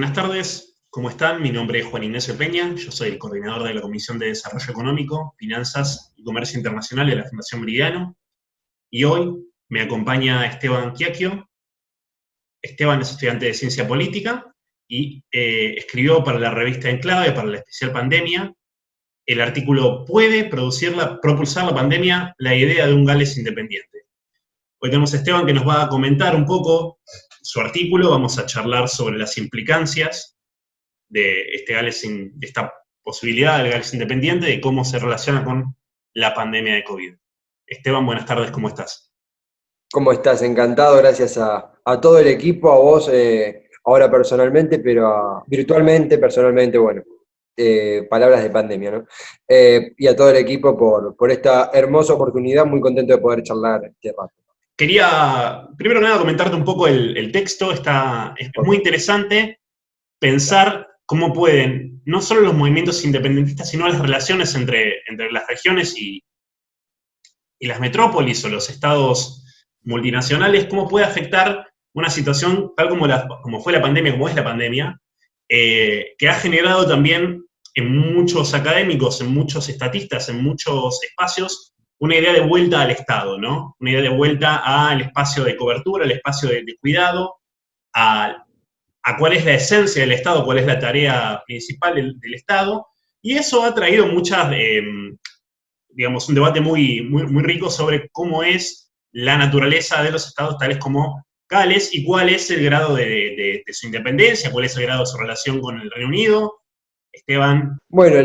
Buenas tardes, ¿cómo están? Mi nombre es Juan Ignacio Peña, yo soy el coordinador de la Comisión de Desarrollo Económico, Finanzas y Comercio Internacional de la Fundación Meridiano, y hoy me acompaña Esteban Quiacchio. Esteban es estudiante de Ciencia Política y escribió para la revista Enclave, para la especial Pandemia, el artículo ¿Puede propulsar la pandemia la idea de un Gales independiente? Hoy tenemos a Esteban que nos va a comentar un poco su artículo, vamos a charlar sobre las implicancias de de esta posibilidad del Gales independiente, de cómo se relaciona con la pandemia de COVID. Esteban, buenas tardes, ¿cómo estás? ¿Cómo estás? Encantado, gracias a todo el equipo, a vos ahora personalmente, pero virtualmente, personalmente, bueno, palabras de pandemia, ¿no? Y a todo el equipo por esta hermosa oportunidad, muy contento de poder charlar este rato. Quería, primero que nada, comentarte un poco el texto. Es Ok, muy interesante pensar cómo pueden, no solo los movimientos independentistas, sino las relaciones entre las regiones y las metrópolis o los estados multinacionales, cómo puede afectar una situación tal como fue la pandemia, como es la pandemia, que ha generado también en muchos académicos, en muchos estatistas, en muchos espacios, una idea de vuelta al Estado, ¿no? Una idea de vuelta al espacio de cobertura, al espacio de cuidado, a, a cuál es la esencia del Estado, cuál es la tarea principal del Estado, y eso ha traído digamos, un debate muy rico sobre cómo es la naturaleza de los estados tales como Gales y cuál es el grado de su independencia, cuál es el grado de su relación con el Reino Unido. Esteban. bueno,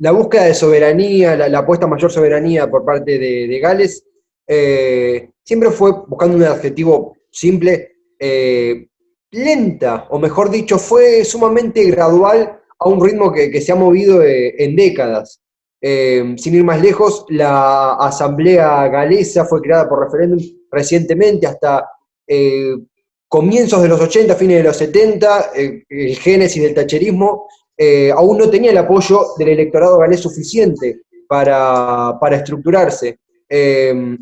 la búsqueda de soberanía, la apuesta a mayor soberanía por parte de Gales, siempre fue buscando un adjetivo simple, lenta, o mejor dicho, fue sumamente gradual a un ritmo que se ha movido en décadas. Sin ir más lejos, la Asamblea Galesa fue creada por referéndum recientemente, hasta comienzos de los 80, fines de los 70, el génesis del tacherismo aún no tenía el apoyo del electorado galés suficiente para estructurarse.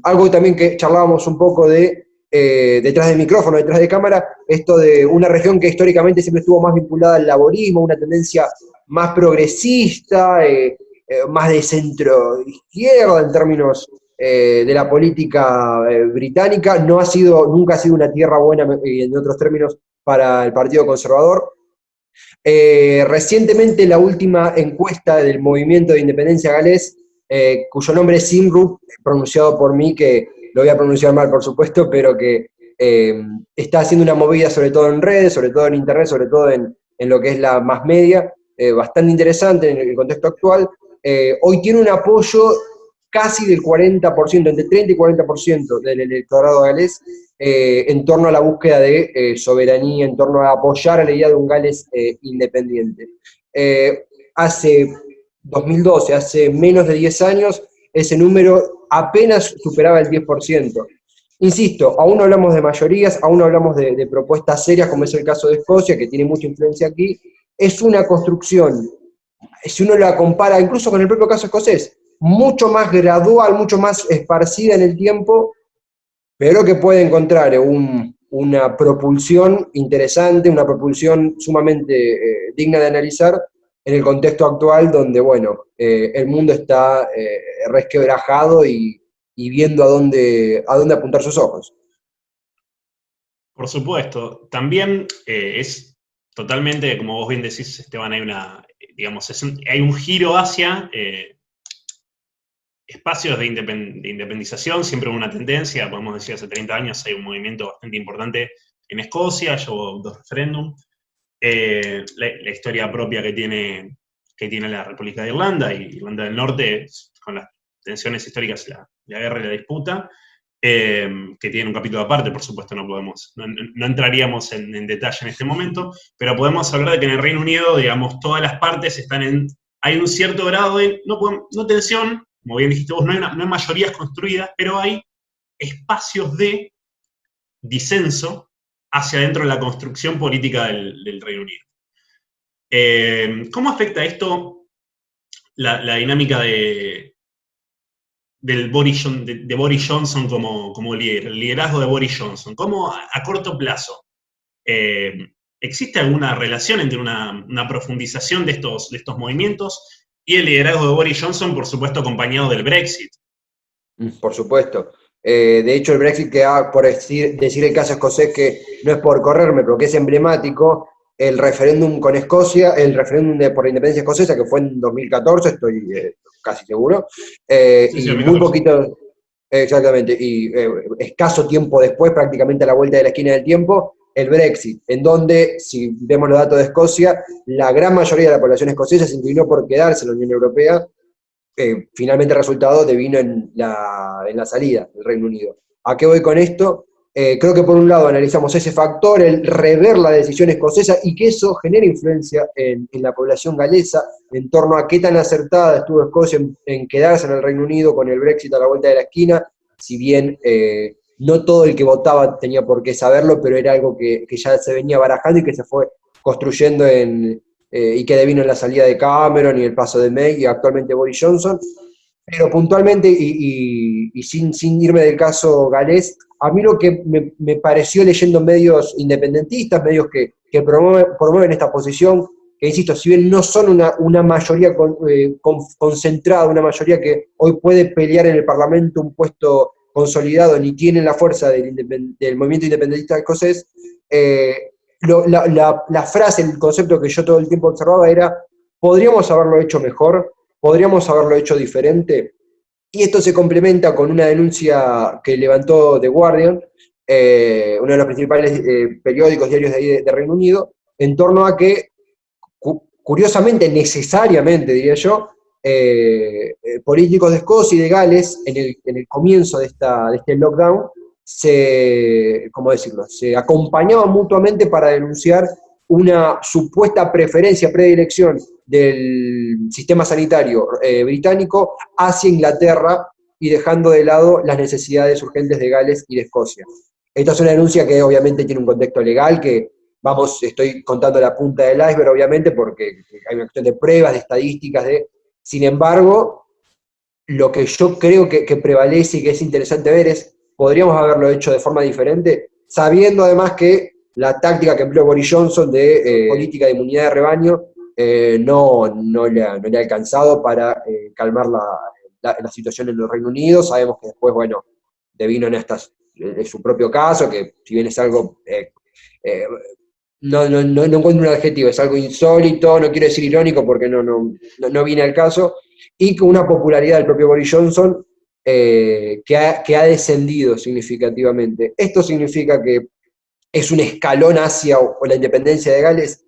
Algo también que charlábamos un poco de detrás del micrófono, detrás de cámara, esto de una región que históricamente siempre estuvo más vinculada al laborismo, una tendencia más progresista, más de centro izquierda en términos de la política británica, nunca ha sido una tierra buena, en otros términos, para el Partido Conservador. Recientemente la última encuesta del Movimiento de Independencia Galés, cuyo nombre es Simru, pronunciado por mí, que lo voy a pronunciar mal por supuesto, pero que está haciendo una movida sobre todo en redes, sobre todo en internet, sobre todo en lo que es la más media, bastante interesante en el contexto actual. Hoy tiene un apoyo casi del 40%, entre 30 y 40% del electorado galés, en torno a la búsqueda de soberanía, en torno a apoyar a la idea de un Gales independiente. Hace 2012, hace menos de 10 años, ese número apenas superaba el 10%. Insisto, aún no hablamos de mayorías, aún no hablamos de propuestas serias, como es el caso de Escocia, que tiene mucha influencia aquí. Es una construcción, si uno la compara incluso con el propio caso escocés, mucho más gradual, mucho más esparcida en el tiempo, pero que puede encontrar una propulsión interesante, una propulsión sumamente digna de analizar en el contexto actual donde, bueno, el mundo está resquebrajado y viendo a dónde apuntar sus ojos. Por supuesto, también es totalmente, como vos bien decís, Esteban, digamos, hay un giro hacia espacios de independización, siempre una tendencia, podemos decir, hace 30 años hay un movimiento bastante importante en Escocia, llevó 2 referéndums, la historia propia que tiene la República de Irlanda y Irlanda del Norte, con las tensiones históricas, la guerra y la disputa, que tiene un capítulo aparte, por supuesto no entraríamos en detalle en este momento, pero podemos hablar de que en el Reino Unido, digamos, todas las partes hay un cierto grado de, no tensión, como bien dijiste vos, no hay mayorías construidas, pero hay espacios de disenso hacia adentro de la construcción política del Reino Unido. ¿Cómo afecta esto la dinámica de Boris Johnson como líder, el liderazgo de Boris Johnson? ¿Cómo a corto plazo ¿existe alguna relación entre una profundización de estos movimientos y el liderazgo de Boris Johnson, por supuesto acompañado del Brexit? Por supuesto. De hecho, el Brexit, que por decir el caso escocés, que no es por correrme, pero que es emblemático, el referéndum con Escocia, el referéndum por la independencia escocesa, que fue en 2014, estoy casi seguro, Sí, y muy 2014. poquito, exactamente, y escaso tiempo después, prácticamente a la vuelta de la esquina del tiempo, el Brexit, en donde, si vemos los datos de Escocia, la gran mayoría de la población escocesa se inclinó por quedarse en la Unión Europea. Finalmente el resultado devino en la salida del Reino Unido. ¿A qué voy con esto? Creo que por un lado analizamos ese factor, el rever la decisión escocesa y que eso genera influencia en la población galesa en torno a qué tan acertada estuvo Escocia en quedarse en el Reino Unido con el Brexit a la vuelta de la esquina, si bien no todo el que votaba tenía por qué saberlo, pero era algo que ya se venía barajando y que se fue construyendo y que devino en la salida de Cameron y el paso de May y actualmente Boris Johnson. Pero puntualmente, y sin irme del caso galés, a mí lo que me pareció leyendo medios independentistas, medios que promueven esta posición, que insisto, si bien no son una mayoría concentrada, una mayoría que hoy puede pelear en el Parlamento un puesto consolidado, ni tienen la fuerza del movimiento independentista escocés, la frase, el concepto que yo todo el tiempo observaba era, podríamos haberlo hecho mejor, podríamos haberlo hecho diferente, y esto se complementa con una denuncia que levantó The Guardian, uno de los principales periódicos diarios de ahí de Reino Unido, en torno a que, curiosamente, necesariamente, diría yo, políticos de Escocia y de Gales, en el comienzo de este lockdown, ¿cómo decirlo?, se acompañaban mutuamente para denunciar una supuesta preferencia, predilección del sistema sanitario británico hacia Inglaterra y dejando de lado las necesidades urgentes de Gales y de Escocia. Esta es una denuncia que obviamente tiene un contexto legal, que estoy contando la punta del iceberg obviamente porque hay una cuestión de pruebas, de estadísticas, sin embargo, lo que yo creo que prevalece y que es interesante ver es, podríamos haberlo hecho de forma diferente, sabiendo además que la táctica que empleó Boris Johnson de política de inmunidad de rebaño no le ha alcanzado para calmar la situación en el Reino Unido. Sabemos que después, bueno, devino en su propio caso, que si bien es algo, no encuentro un adjetivo, es algo insólito, no quiero decir irónico porque no viene al caso, y con una popularidad del propio Boris Johnson que ha descendido significativamente. Esto significa que es un escalón hacia o la independencia de Gales.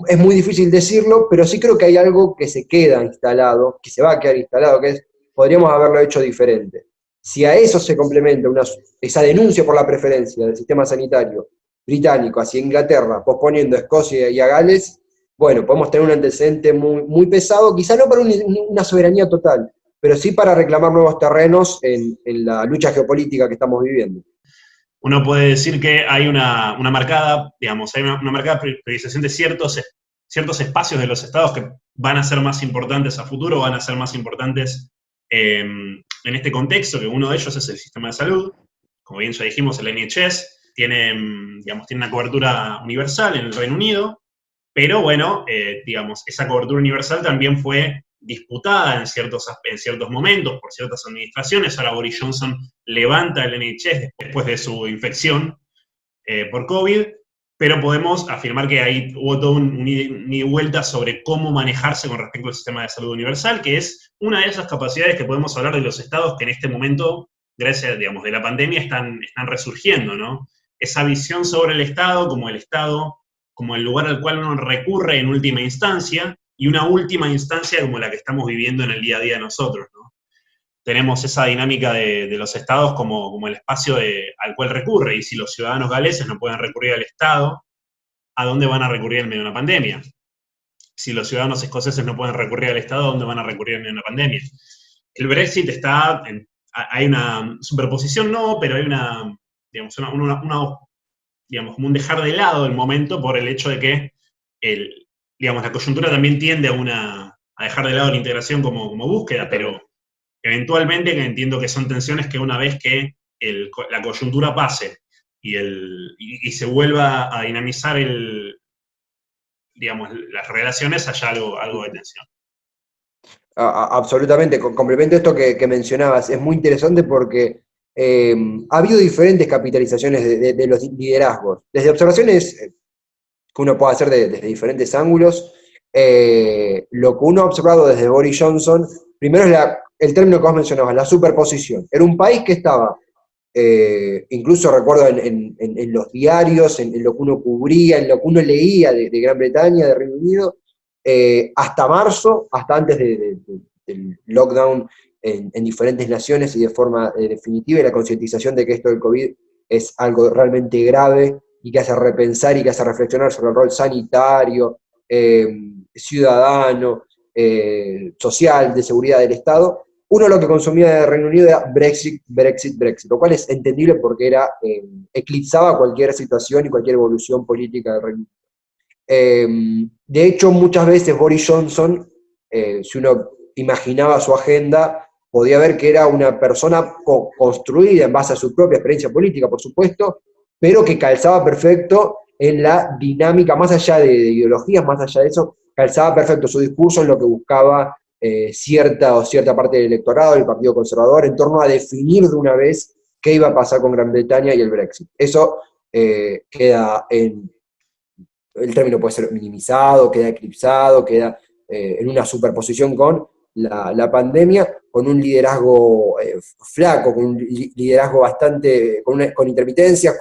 Es muy difícil decirlo, pero sí creo que hay algo que se queda instalado, que se va a quedar instalado, que es, podríamos haberlo hecho diferente. Si a eso se complementa esa denuncia por la preferencia del sistema sanitario británico hacia Inglaterra, posponiendo a Escocia y a Gales, bueno, podemos tener un antecedente muy, muy pesado, quizá no para una soberanía total, pero sí para reclamar nuevos terrenos en la lucha geopolítica que estamos viviendo. Uno puede decir que hay una marcada, digamos, hay una marcada priorización de ciertos espacios de los estados que van a ser más importantes a futuro, van a ser más importantes en este contexto, que uno de ellos es el sistema de salud. Como bien ya dijimos, el NHS tiene una cobertura universal en el Reino Unido, pero bueno, digamos, esa cobertura universal también fue disputada en ciertos momentos por ciertas administraciones. Ahora Boris Johnson levanta el NHS después de su infección por COVID, pero podemos afirmar que ahí hubo todo un ida y vuelta sobre cómo manejarse con respecto al sistema de salud universal, que es una de esas capacidades que podemos hablar de los estados que en este momento, gracias, digamos, de la pandemia, están resurgiendo, ¿no? Esa visión sobre el Estado como el lugar al cual uno recurre en última instancia, y una última instancia como la que estamos viviendo en el día a día nosotros, ¿no? Tenemos esa dinámica de los estados como el espacio al cual recurre, y si los ciudadanos galeses no pueden recurrir al Estado, ¿a dónde van a recurrir en medio de una pandemia? Si los ciudadanos escoceses no pueden recurrir al Estado, ¿a dónde van a recurrir en medio de una pandemia? El Brexit hay una superposición, no, pero hay digamos, como un dejar de lado el momento por el hecho de que digamos, la coyuntura también tiende a dejar de lado la integración como búsqueda, pero eventualmente entiendo que son tensiones que una vez que la coyuntura pase y se vuelva a dinamizar digamos, las relaciones haya algo de tensión. Absolutamente, complemento esto que mencionabas, es muy interesante porque ha habido diferentes capitalizaciones de los liderazgos, desde observaciones que uno puede hacer desde diferentes ángulos. Lo que uno ha observado desde Boris Johnson, primero es el término que vos mencionabas, la superposición. Era un país que estaba, incluso recuerdo en los diarios, en lo que uno cubría, en lo que uno leía de Gran Bretaña, de Reino Unido, hasta marzo, hasta antes del lockdown en diferentes naciones y de forma definitiva, y la concientización de que esto del COVID es algo realmente grave y que hace repensar y que hace reflexionar sobre el rol sanitario, ciudadano, social, de seguridad del Estado. Uno lo que consumía de Reino Unido era Brexit, Brexit, Brexit, lo cual es entendible porque eclipsaba cualquier situación y cualquier evolución política del Reino Unido. De hecho, muchas veces Boris Johnson, si uno imaginaba su agenda, podía ver que era una persona construida en base a su propia experiencia política, por supuesto, pero que calzaba perfecto en la dinámica, más allá de ideologías, más allá de eso, calzaba perfecto su discurso en lo que buscaba cierta parte del electorado, del Partido Conservador, en torno a definir de una vez qué iba a pasar con Gran Bretaña y el Brexit. Eso queda el término puede ser minimizado, queda eclipsado, queda en una superposición con la pandemia, con un liderazgo flaco, con un liderazgo bastante, con intermitencias,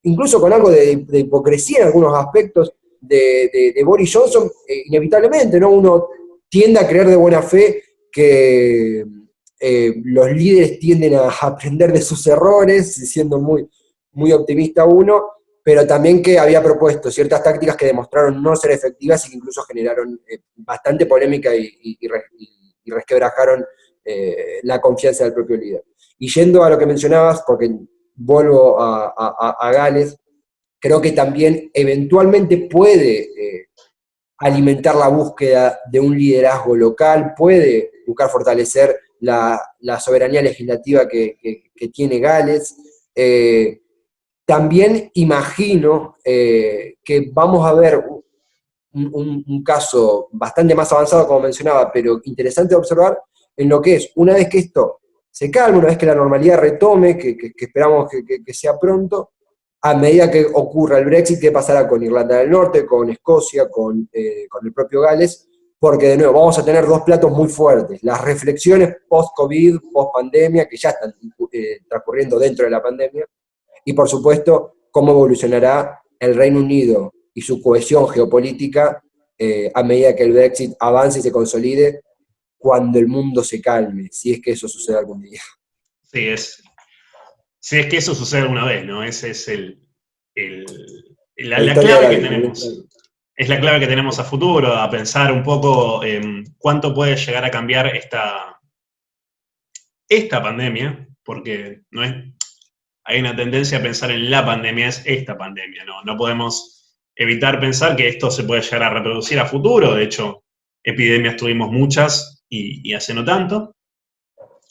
incluso con algo de hipocresía en algunos aspectos de Boris Johnson, inevitablemente, ¿no? Uno tiende a creer de buena fe que los líderes tienden a aprender de sus errores, siendo muy optimista uno, pero también que había propuesto ciertas tácticas que demostraron no ser efectivas y que incluso generaron bastante polémica y resquebrajaron la confianza del propio líder. Y yendo a lo que mencionabas, porque vuelvo a Gales, creo que también eventualmente puede alimentar la búsqueda de un liderazgo local, puede buscar fortalecer la soberanía legislativa que tiene Gales. También imagino que vamos a ver un caso bastante más avanzado, como mencionaba, pero interesante de observar, en lo que es, una vez que esto se calme, una vez que la normalidad retome, que esperamos que sea pronto, a medida que ocurra el Brexit, ¿qué pasará con Irlanda del Norte, con Escocia, con el propio Gales? Porque de nuevo vamos a tener dos platos muy fuertes, las reflexiones post-COVID, post-pandemia, que ya están transcurriendo dentro de la pandemia, y por supuesto, cómo evolucionará el Reino Unido y su cohesión geopolítica a medida que el Brexit avance y se consolide cuando el mundo se calme, si es que eso sucede algún día. Si es que eso sucede alguna vez, ¿no? Ese es la clave que tenemos. Es la clave que tenemos a futuro, a pensar un poco cuánto puede llegar a cambiar esta pandemia, porque no es... Hay una tendencia a pensar en la pandemia, es esta pandemia, ¿no? No podemos evitar pensar que esto se puede llegar a reproducir a futuro. De hecho, epidemias tuvimos muchas y hace no tanto.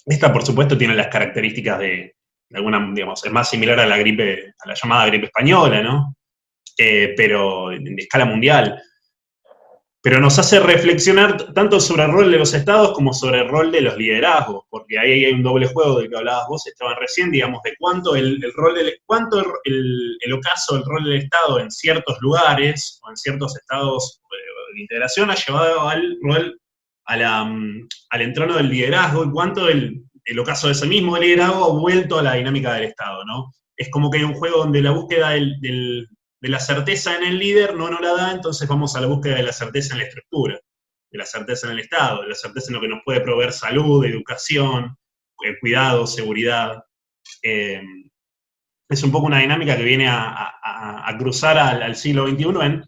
Esta, por supuesto, tiene las características de alguna, digamos, es más similar a la llamada gripe española, ¿no? Pero en escala mundial. Pero nos hace reflexionar tanto sobre el rol de los estados como sobre el rol de los liderazgos, porque ahí hay un doble juego del que hablabas vos, Esteban, recién, digamos, de cuánto el ocaso del rol del Estado en ciertos lugares o en ciertos estados de integración ha llevado al entrono del liderazgo, y cuánto el ocaso de ese mismo liderazgo ha vuelto a la dinámica del Estado, ¿no? Es como que hay un juego donde la búsqueda de la certeza en el líder no la da, entonces vamos a la búsqueda de la certeza en la estructura, de la certeza en el Estado, de la certeza en lo que nos puede proveer salud, educación, cuidado, seguridad. Es un poco una dinámica que viene a cruzar al siglo XXI en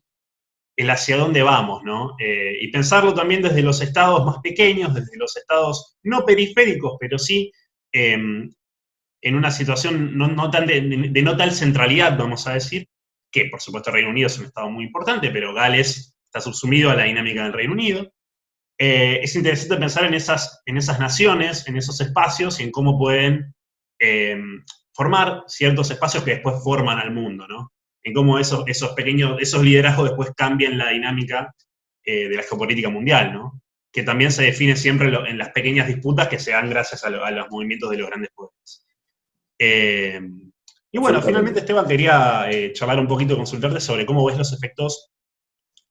el hacia dónde vamos, ¿no? Y pensarlo también desde los estados más pequeños, desde los estados no periféricos, pero sí en una situación no tan de no tal centralidad, vamos a decir, que por supuesto Reino Unido es un estado muy importante, pero Gales está subsumido a la dinámica del Reino Unido. Es interesante pensar en esas naciones, en esos espacios, y en cómo pueden formar ciertos espacios que después forman al mundo, ¿no? en cómo esos liderazgos después cambian la dinámica de la geopolítica mundial, ¿no? Que también se define siempre en las pequeñas disputas que se dan gracias a los movimientos de los grandes poderes. Y bueno, finalmente, Esteban, quería charlar un poquito, consultarte sobre cómo ves los efectos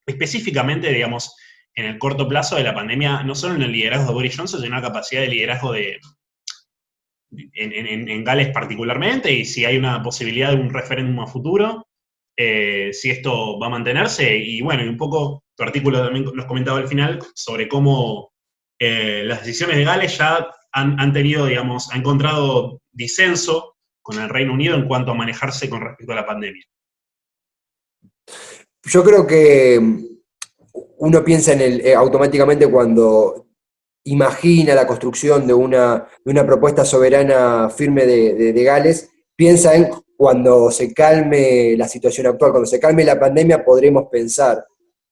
específicamente, digamos, en el corto plazo de la pandemia, no solo en el liderazgo de Boris Johnson, sino en la capacidad de liderazgo en Gales particularmente, y si hay una posibilidad de un referéndum a futuro, si esto va a mantenerse, y bueno, y un poco tu artículo también nos comentaba al final sobre cómo las decisiones de Gales ya han tenido, digamos, ha encontrado disenso con el Reino Unido en cuanto a manejarse con respecto a la pandemia. Yo creo que uno piensa automáticamente cuando imagina la construcción de una propuesta soberana firme de Gales, piensa en cuando se calme la situación actual, cuando se calme la pandemia podremos pensar.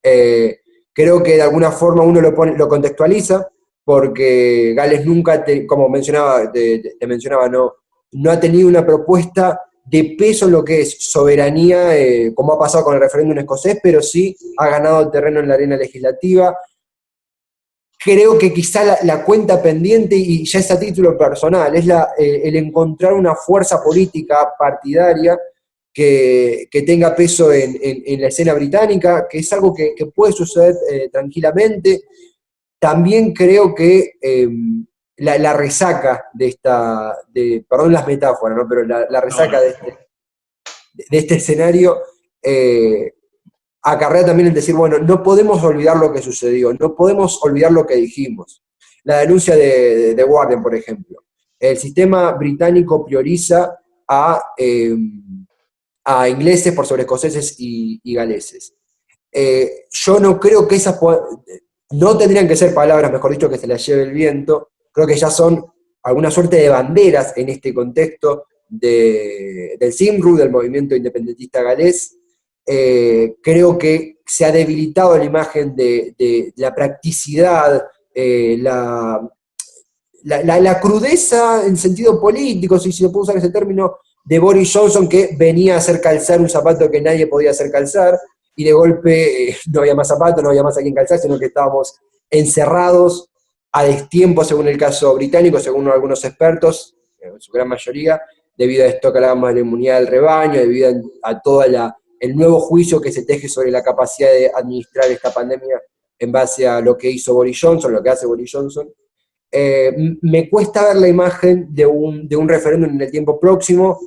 Creo que de alguna forma uno lo contextualiza, porque Gales nunca, como mencionaba, te mencionaba, no ha tenido una propuesta de peso en lo que es soberanía, como ha pasado con el referéndum escocés, pero sí ha ganado terreno en la arena legislativa. Creo que quizá la cuenta pendiente, y ya es a título personal, es el encontrar una fuerza política partidaria que tenga peso en la escena británica, que es algo que puede suceder tranquilamente. También creo que la resaca perdón las metáforas, ¿no? Pero la resaca de este escenario acarrea también el decir, bueno, no podemos olvidar lo que sucedió, no podemos olvidar lo que dijimos. La denuncia de The Guardian, por ejemplo. El sistema británico prioriza a ingleses por sobre escoceses y galeses. Yo no creo que no tendrían que ser palabras, mejor dicho, que se las lleve el viento. Creo que ya son alguna suerte de banderas en este contexto del CIMRU, del movimiento independentista galés. Creo que se ha debilitado la imagen de la practicidad, la crudeza en sentido político, si se puede usar ese término, de Boris Johnson, que venía a hacer calzar un zapato que nadie podía hacer calzar, y de golpe no había más zapatos, no había más a quien calzar, sino que estábamos encerrados a destiempo, según el caso británico, según algunos expertos, en su gran mayoría, debido a esto que hablábamos de la inmunidad del rebaño, debido a todo el nuevo juicio que se teje sobre la capacidad de administrar esta pandemia en base a lo que hizo Boris Johnson, lo que hace Boris Johnson. Me cuesta ver la imagen de un referéndum en el tiempo próximo,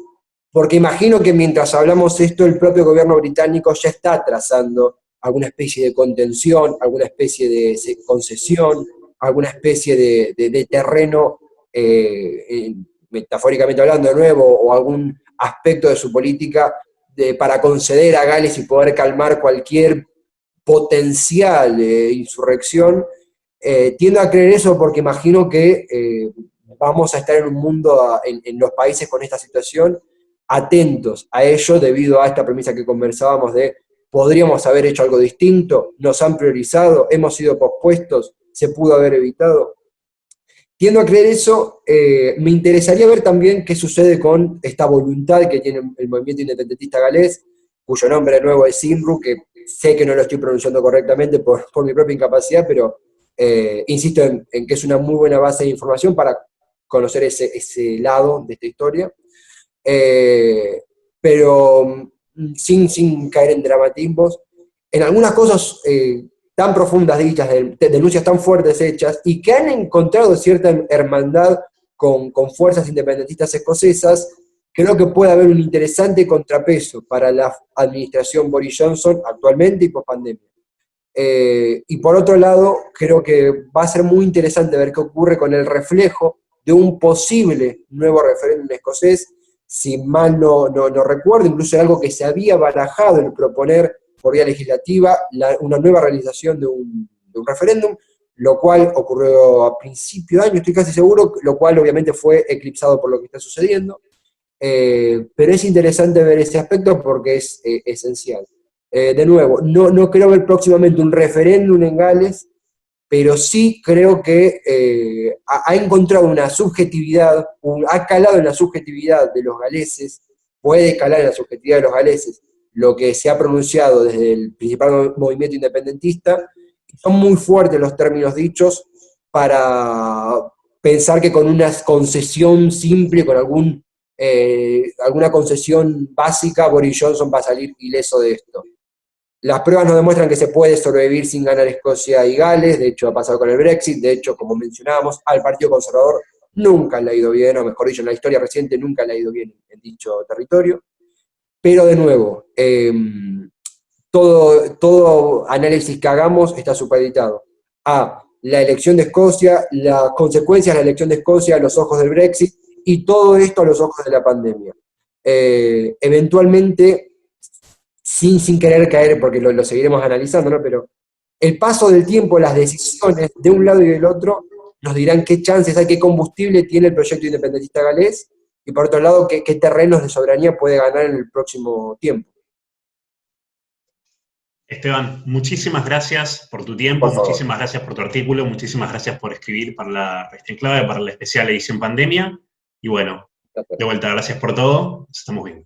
porque imagino que mientras hablamos esto, el propio gobierno británico ya está trazando alguna especie de contención, alguna especie de concesión, alguna especie de terreno, metafóricamente hablando de nuevo, o algún aspecto de su política para conceder a Gales y poder calmar cualquier potencial insurrección. Tiendo a creer eso porque imagino que vamos a estar en un mundo, en los países con esta situación, atentos a ello debido a esta premisa que conversábamos de podríamos haber hecho algo distinto, nos han priorizado, hemos sido pospuestos, se pudo haber evitado. Tiendo a creer eso. Me interesaría ver también qué sucede con esta voluntad que tiene el movimiento independentista galés, cuyo nombre nuevo es CIMRU, que sé que no lo estoy pronunciando correctamente por mi propia incapacidad, pero insisto en que es una muy buena base de información para conocer ese lado de esta historia. Pero sin caer en dramatismos, en algunas cosas tan profundas dichas, de denuncias tan fuertes hechas, y que han encontrado cierta hermandad con fuerzas independentistas escocesas, creo que puede haber un interesante contrapeso para la administración Boris Johnson actualmente y post-pandemia. Y por otro lado, creo que va a ser muy interesante ver qué ocurre con el reflejo de un posible nuevo referéndum escocés. Si mal no recuerdo, incluso algo que se había barajado el proponer por vía legislativa, una nueva realización de un referéndum, lo cual ocurrió a principio de año, estoy casi seguro, lo cual obviamente fue eclipsado por lo que está sucediendo. Pero es interesante ver ese aspecto porque es esencial. De nuevo, no creo ver próximamente un referéndum en Gales, pero sí creo que ha encontrado una subjetividad, ha calado en la subjetividad de los galeses, puede calar en la subjetividad de los galeses lo que se ha pronunciado desde el principal movimiento independentista. Son muy fuertes los términos dichos para pensar que con una concesión simple, con alguna concesión básica, Boris Johnson va a salir ileso de esto. Las pruebas nos demuestran que se puede sobrevivir sin ganar Escocia y Gales, de hecho ha pasado con el Brexit, de hecho, como mencionábamos, al Partido Conservador nunca le ha ido bien, o mejor dicho, en la historia reciente nunca le ha ido bien en dicho territorio. Pero de nuevo, todo análisis que hagamos está supeditado a la elección de Escocia, las consecuencias de la elección de Escocia a los ojos del Brexit, y todo esto a los ojos de la pandemia. Eventualmente, sin querer caer, porque lo seguiremos analizando, ¿no? Pero el paso del tiempo, las decisiones de un lado y del otro, nos dirán qué chances hay, qué combustible tiene el proyecto independentista galés, y por otro lado, qué terrenos de soberanía puede ganar en el próximo tiempo. Esteban, muchísimas gracias por tu tiempo, Por favor. muchísimas gracias por tu artículo, muchísimas gracias por escribir para la revista En Clave, para la especial edición pandemia. Y bueno, de vuelta, gracias por todo, nos estamos viendo.